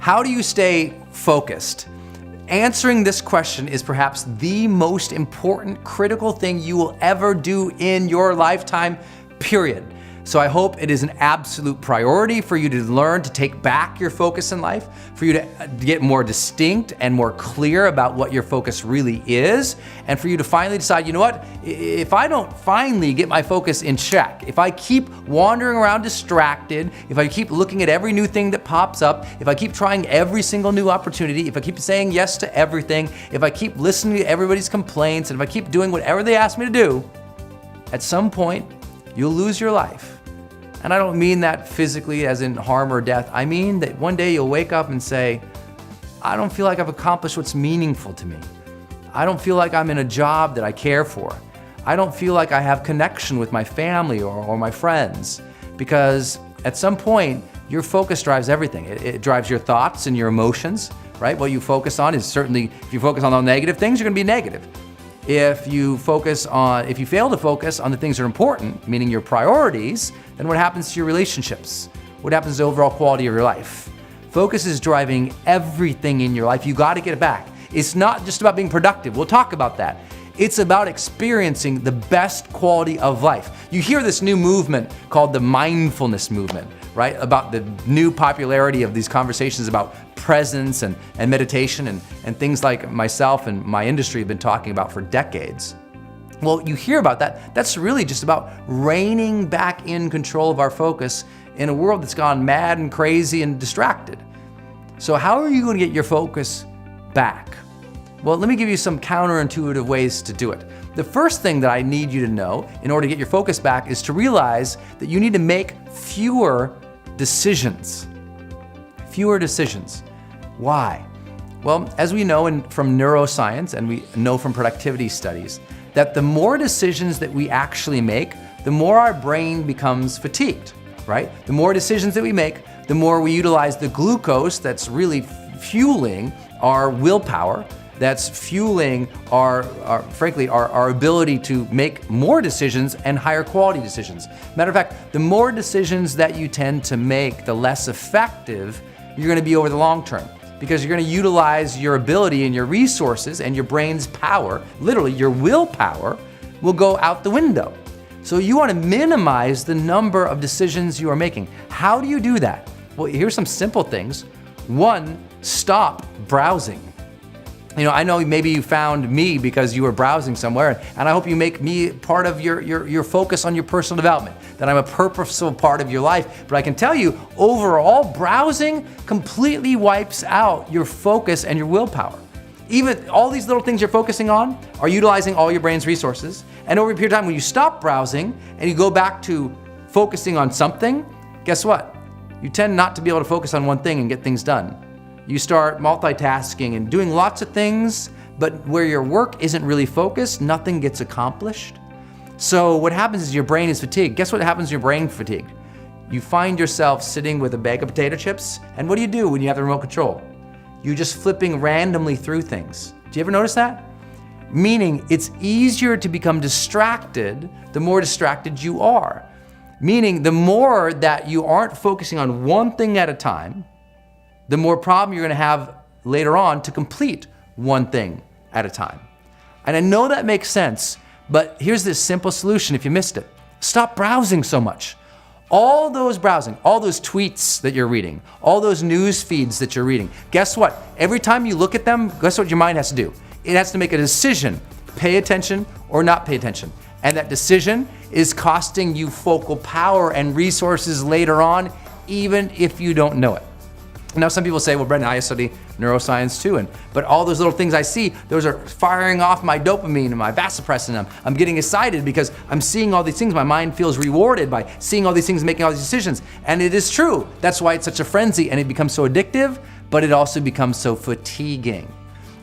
How do you stay focused? Answering this question is perhaps the most important, critical thing you will ever do in your lifetime, period. So I hope it is an absolute priority for you to learn to take back your focus in life, for you to get more distinct and more clear about what your focus really is, and for you to finally decide, you know what, if I don't finally get my focus in check, if I keep wandering around distracted, if I keep looking at every new thing that pops up, if I keep trying every single new opportunity, if I keep saying yes to everything, if I keep listening to everybody's complaints, and if I keep doing whatever they ask me to do, at some point, you'll lose your life. And I don't mean that physically as in harm or death. I mean that one day you'll wake up and say, I don't feel like I've accomplished what's meaningful to me. I don't feel like I'm in a job that I care for. I don't feel like I have connection with my family or my friends. Because at some point, your focus drives everything. It drives your thoughts and your emotions, right? What you focus on is certainly, if you focus on the negative things, you're gonna be negative. If you fail to focus on the things that are important, meaning your priorities, then what happens to your relationships? What happens to the overall quality of your life? Focus is driving everything in your life. You gotta get it back. It's not just about being productive. We'll talk about that. It's about experiencing the best quality of life. You hear this new movement called the mindfulness movement, right? About the new popularity of these conversations about presence and meditation and things like myself and my industry have been talking about for decades. Well, you hear about that. That's really just about reining back in control of our focus in a world that's gone mad and crazy and distracted. So how are you going to get your focus back? Well, let me give you some counterintuitive ways to do it. The first thing that I need you to know in order to get your focus back is to realize that you need to make fewer decisions. Fewer decisions. Why? Well, as we know from neuroscience and we know from productivity studies, that the more decisions that we actually make, the more our brain becomes fatigued, right? The more decisions that we make, the more we utilize the glucose that's really fueling our willpower, that's fueling our ability to make more decisions and higher quality decisions. Matter of fact, the more decisions that you tend to make, the less effective you're gonna be over the long term, because you're gonna utilize your ability and your resources and your brain's power, literally your willpower, will go out the window. So you wanna minimize the number of decisions you are making. How do you do that? Well, here's some simple things. One, stop browsing. You know, I know maybe you found me because you were browsing somewhere, and I hope you make me part of your focus on your personal development, that I'm a purposeful part of your life. But I can tell you, overall, browsing completely wipes out your focus and your willpower. Even all these little things you're focusing on are utilizing all your brain's resources. And over a period of time, when you stop browsing and you go back to focusing on something, guess what? You tend not to be able to focus on one thing and get things done. You start multitasking and doing lots of things, but where your work isn't really focused, nothing gets accomplished. So what happens is your brain is fatigued. Guess what happens when your brain fatigued? You find yourself sitting with a bag of potato chips, and what do you do when you have the remote control? You're just flipping randomly through things. Do you ever notice that? Meaning it's easier to become distracted the more distracted you are. Meaning the more that you aren't focusing on one thing at a time, the more problem you're gonna have later on to complete one thing at a time. And I know that makes sense, but here's this simple solution if you missed it. Stop browsing so much. All those browsing, all those tweets that you're reading, all those news feeds that you're reading, guess what? Every time you look at them, guess what your mind has to do? It has to make a decision, pay attention or not pay attention. And that decision is costing you focal power and resources later on, even if you don't know it. Now some people say, well, Brendan, I study neuroscience too, but all those little things I see, those are firing off my dopamine and my vasopressin. I'm getting excited because I'm seeing all these things. My mind feels rewarded by seeing all these things, making all these decisions. And it is true. That's why it's such a frenzy and it becomes so addictive, but it also becomes so fatiguing.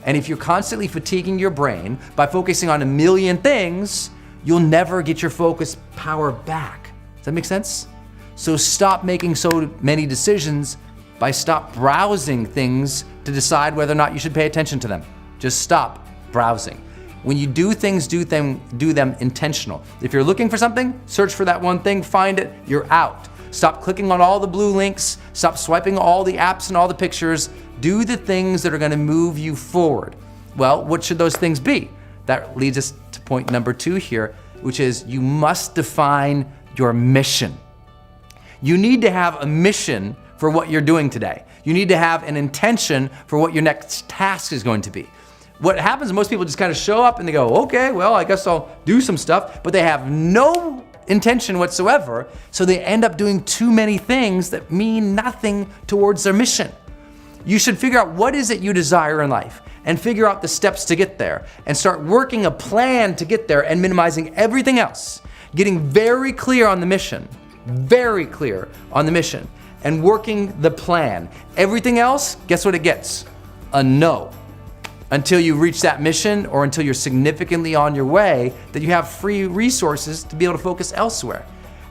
And if you're constantly fatiguing your brain by focusing on a million things, you'll never get your focus power back. Does that make sense? So stop making so many decisions by stop browsing things to decide whether or not you should pay attention to them. Just stop browsing. When you do things, do them intentional. If you're looking for something, search for that one thing, find it, you're out. Stop clicking on all the blue links. Stop swiping all the apps and all the pictures. Do the things that are gonna move you forward. Well, what should those things be? That leads us to point number 2 here, which is you must define your mission. You need to have a mission for what you're doing today. You need to have an intention for what your next task is going to be. What happens, most people just kind of show up and they go, okay, well, I guess I'll do some stuff, but they have no intention whatsoever, so they end up doing too many things that mean nothing towards their mission. You should figure out what is it you desire in life and figure out the steps to get there and start working a plan to get there and minimizing everything else. Getting very clear on the mission, and working the plan. Everything else, guess what it gets? A no. Until you reach that mission or until you're significantly on your way, that you have free resources to be able to focus elsewhere.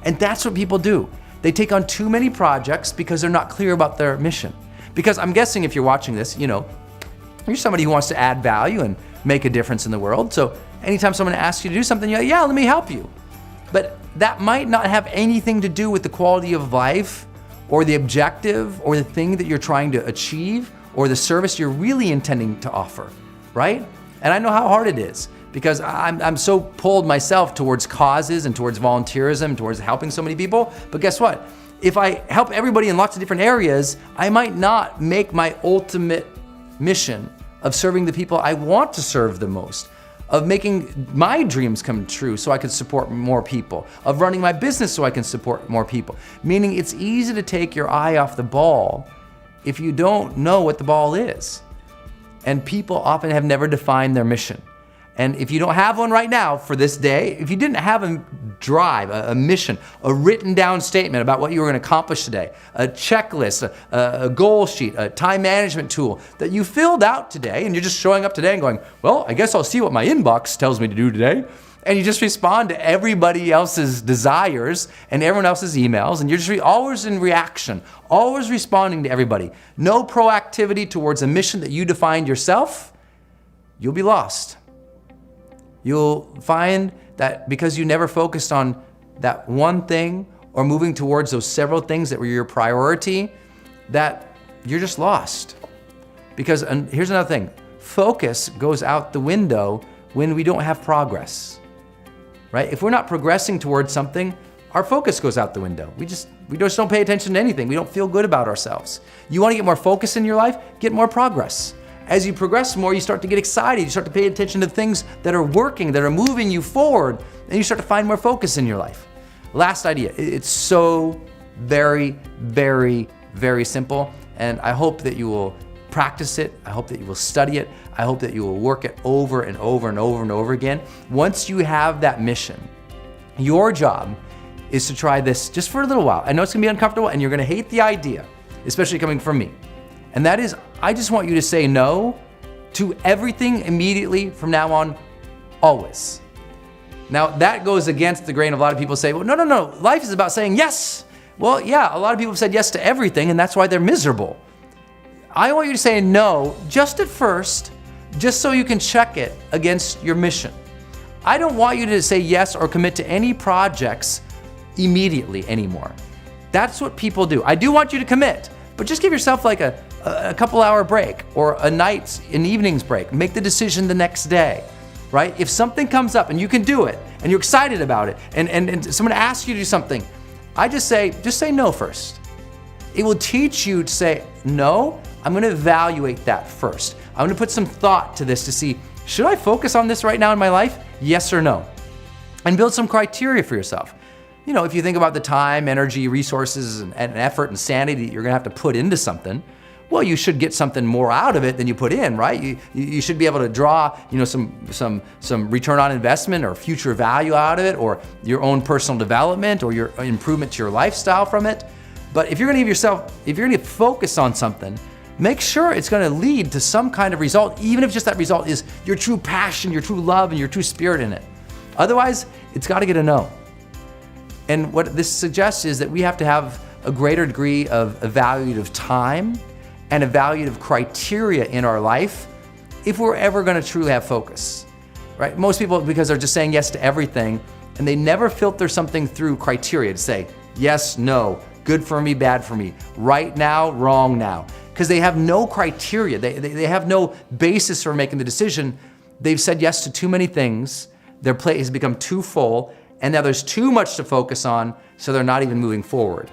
And that's what people do. They take on too many projects because they're not clear about their mission. Because I'm guessing if you're watching this, you're somebody who wants to add value and make a difference in the world. So anytime someone asks you to do something, you're like, yeah, let me help you. But that might not have anything to do with the quality of life or the objective or the thing that you're trying to achieve or the service you're really intending to offer, right? And I know how hard it is because I'm so pulled myself towards causes and towards volunteerism, towards helping so many people. But guess what? If I help everybody in lots of different areas, I might not make my ultimate mission of serving the people I want to serve the most, of making my dreams come true so I can support more people, of running my business so I can support more people. Meaning it's easy to take your eye off the ball if you don't know what the ball is. And people often have never defined their mission. And if you don't have one right now for this day, if you didn't have a drive, a mission, a written down statement about what you were going to accomplish today, a checklist, a goal sheet, a time management tool that you filled out today, and you're just showing up today and going, well, I guess I'll see what my inbox tells me to do today. And you just respond to everybody else's desires and everyone else's emails, and you're just always in reaction, always responding to everybody. No proactivity towards a mission that you defined yourself, you'll be lost. You'll find that because you never focused on that one thing or moving towards those several things that were your priority, that you're just lost. Because, and here's another thing, focus goes out the window when we don't have progress, right? If we're not progressing towards something, our focus goes out the window. We just don't pay attention to anything. We don't feel good about ourselves. You want to get more focus in your life? Get more progress. As you progress more, you start to get excited. You start to pay attention to things that are working, that are moving you forward, and you start to find more focus in your life. Last idea, it's so very, very, very simple, and I hope that you will practice it. I hope that you will study it. I hope that you will work it over and over and over and over again. Once you have that mission, your job is to try this just for a little while. I know it's gonna be uncomfortable and you're gonna hate the idea, especially coming from me. And that is, I just want you to say no to everything immediately from now on, always. Now that goes against the grain of a lot of people say, well, no, life is about saying yes. Well, yeah, a lot of people have said yes to everything and that's why they're miserable. I want you to say no just at first, just so you can check it against your mission. I don't want you to say yes or commit to any projects immediately anymore. That's what people do. I do want you to commit, but just give yourself like a couple hour break or an evening's break. Make the decision the next day, right? If something comes up and you can do it and you're excited about it and someone asks you to do something, I just say no first. It will teach you to say, no, I'm gonna evaluate that first. I'm gonna put some thought to this to see, should I focus on this right now in my life? Yes or no? And build some criteria for yourself. You know, if you think about the time, energy, resources, and effort and sanity that you're gonna have to put into something, well, you should get something more out of it than you put in, right? You should be able to draw, some return on investment or future value out of it, or your own personal development or your improvement to your lifestyle from it. But if you're gonna focus on something, make sure it's gonna lead to some kind of result, even if just that result is your true passion, your true love, and your true spirit in it. Otherwise, it's gotta get a no. And what this suggests is that we have to have a greater degree of evaluative time and evaluative criteria in our life if we're ever gonna truly have focus, right? Most people, because they're just saying yes to everything, and they never filter something through criteria to say, yes, no, good for me, bad for me, right now, wrong now. Because they have no criteria, they have no basis for making the decision. They've said yes to too many things, their plate has become too full, and now there's too much to focus on, so they're not even moving forward.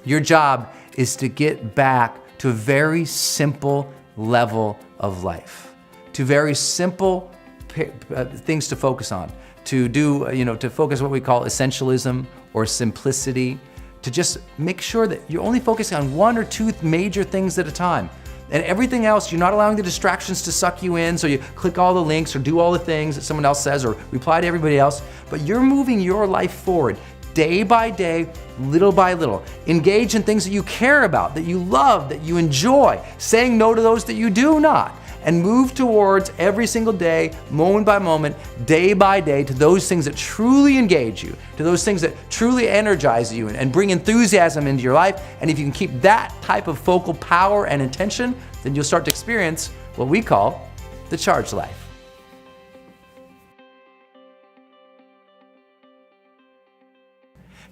Your job is to get back to a very simple level of life, to very simple things to focus on, to do, to focus what we call essentialism or simplicity, to just make sure that you're only focusing on one or two major things at a time. And everything else, you're not allowing the distractions to suck you in, so you click all the links or do all the things that someone else says or reply to everybody else, but you're moving your life forward day by day, little by little. Engage in things that you care about, that you love, that you enjoy, saying no to those that you do not, and move towards every single day, moment by moment, day by day, to those things that truly engage you, to those things that truly energize you and bring enthusiasm into your life. And if you can keep that type of focal power and intention, then you'll start to experience what we call the charged life.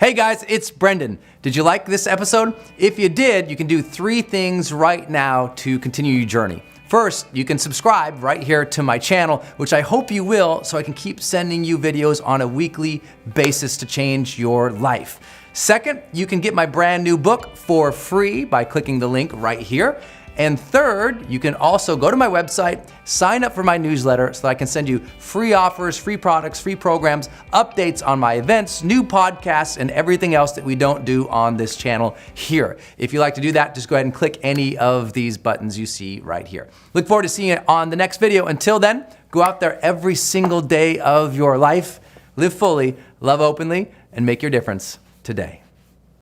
Hey guys, it's Brendan. Did you like this episode? If you did, you can do 3 things right now to continue your journey. First, you can subscribe right here to my channel, which I hope you will, so I can keep sending you videos on a weekly basis to change your life. Second, you can get my brand new book for free by clicking the link right here. And third, you can also go to my website, sign up for my newsletter so that I can send you free offers, free products, free programs, updates on my events, new podcasts, and everything else that we don't do on this channel here. If you'd like to do that, just go ahead and click any of these buttons you see right here. Look forward to seeing you on the next video. Until then, go out there every single day of your life, live fully, love openly, and make your difference today.